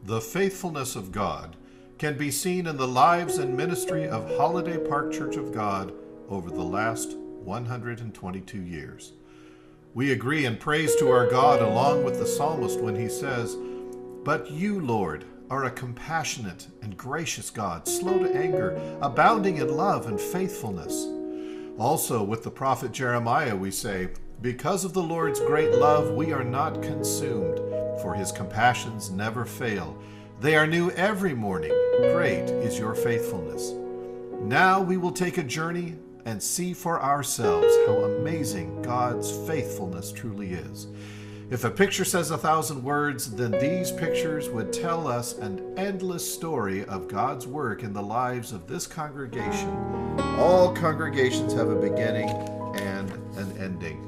The faithfulness of God can be seen in the lives and ministry of Holladay Park Church of God over the last 122 years. We agree in praise to our God along with the psalmist when he says, "But you, Lord, are a compassionate and gracious God, slow to anger, abounding in love and faithfulness." Also with the prophet Jeremiah we say, "Because of the Lord's great love we are not consumed, for his compassions never fail. They are new every morning. Great is your faithfulness." Now we will take a journey and see for ourselves how amazing God's faithfulness truly is. If a picture says 1,000 words, then these pictures would tell us an endless story of God's work in the lives of this congregation. All congregations have a beginning and an ending.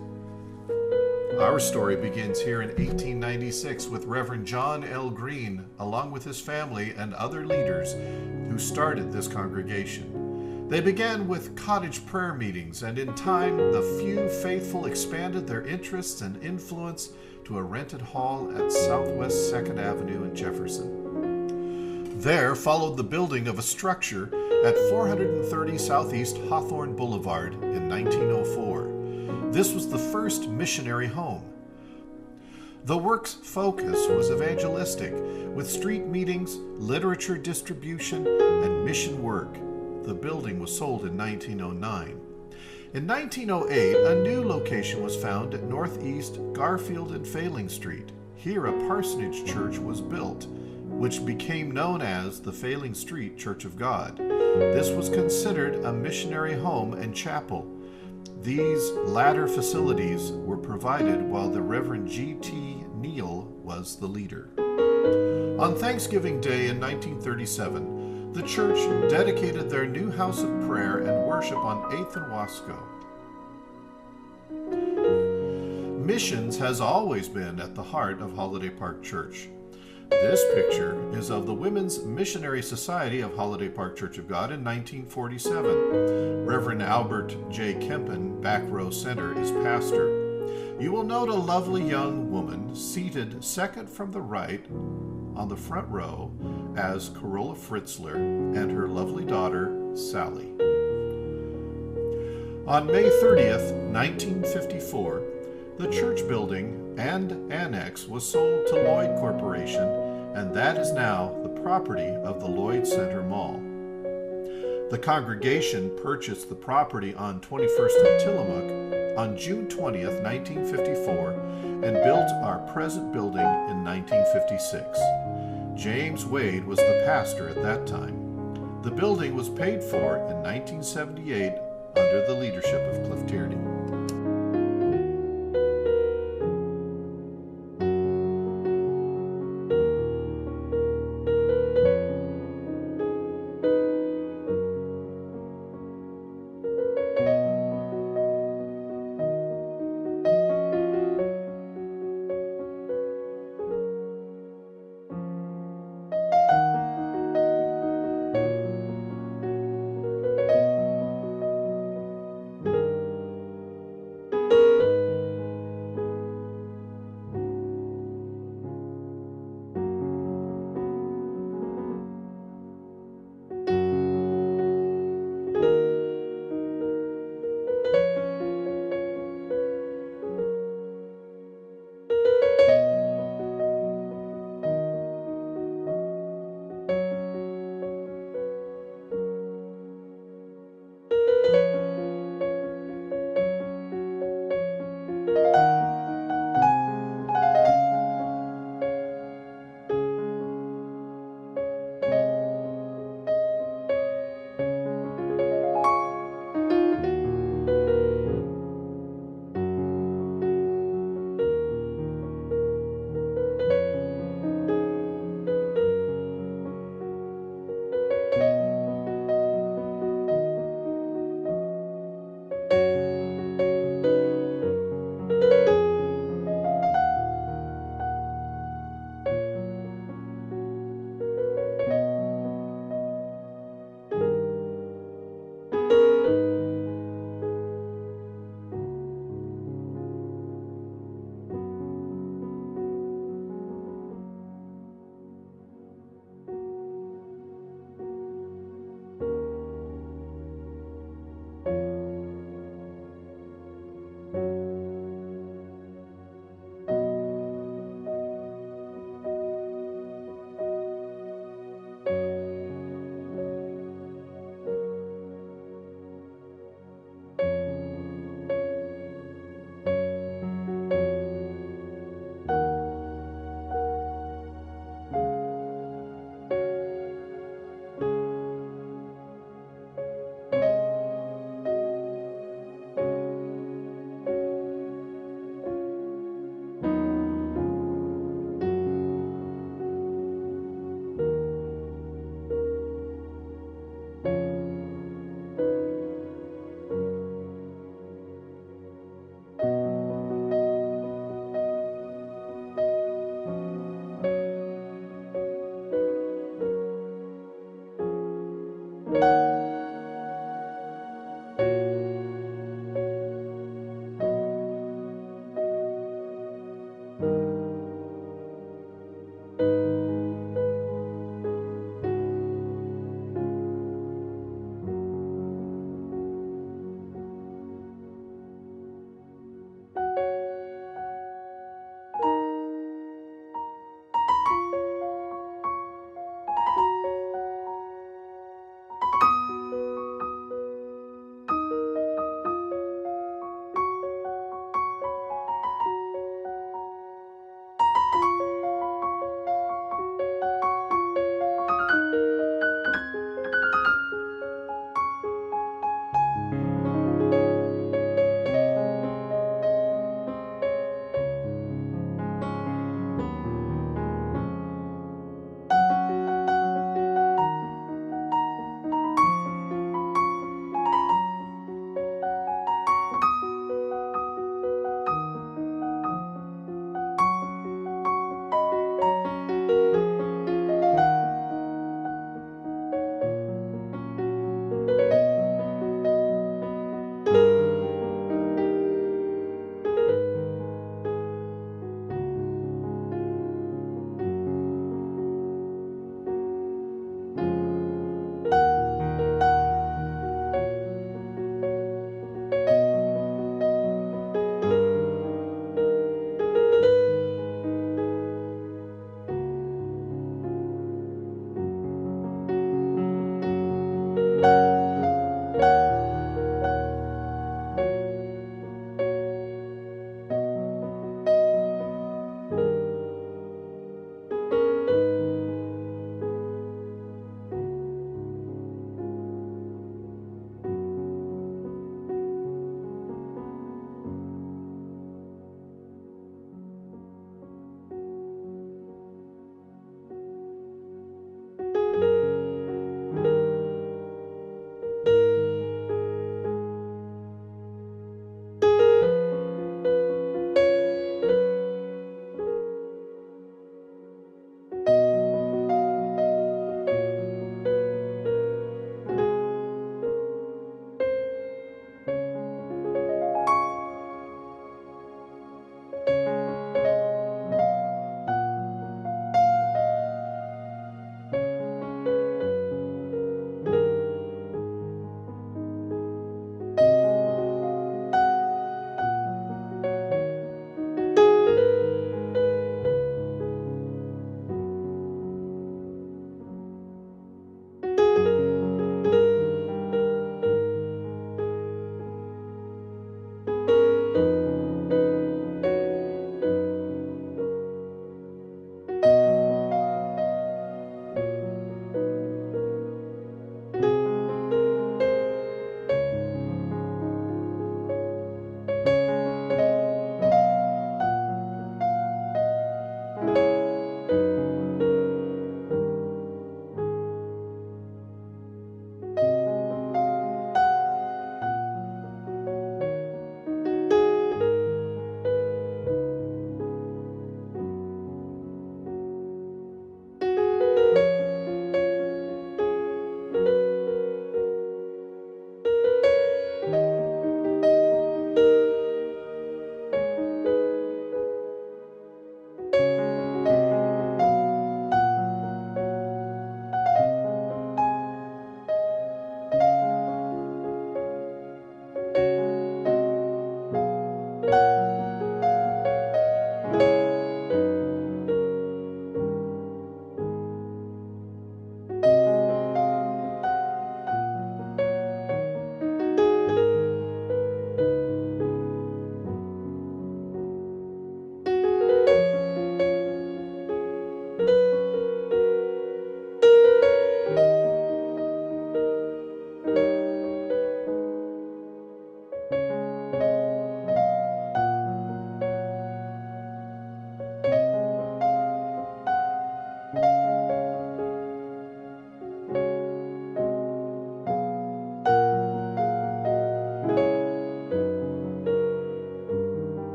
Our story begins here in 1896 with Reverend John L. Green, along with his family and other leaders who started this congregation. They began with cottage prayer meetings, and in time, the few faithful expanded their interests and influence to a rented hall at Southwest 2nd Avenue in Jefferson. There followed the building of a structure at 430 Southeast Hawthorne Boulevard in 1904. This was the first missionary home. The work's focus was evangelistic, with street meetings, literature distribution, and mission work. The building was sold in 1909. In 1908, a new location was found at Northeast Garfield and Failing Street. Here a parsonage church was built, which became known as the Failing Street Church of God. This was considered a missionary home and chapel. These latter facilities were provided while the Reverend G.T. Neal was the leader. On Thanksgiving Day in 1937, the church dedicated their new house of prayer and worship on 8th and Wasco. Missions has always been at the heart of Holladay Park Church. This picture is of the Women's Missionary Society of Holladay Park Church of God in 1947. Reverend Albert J. Kempen, back row center, is pastor. You will note a lovely young woman seated second from the right on the front row as Corolla Fritzler and her lovely daughter, Sally. On May 30th, 1954, the church building and annex was sold to Lloyd Corporation, and that is now the property of the Lloyd Center Mall. The congregation purchased the property on 21st and Tillamook on June 20th, 1954, and built our present building in 1956. James Wade was the pastor at that time. The building was paid for in 1978 under the leadership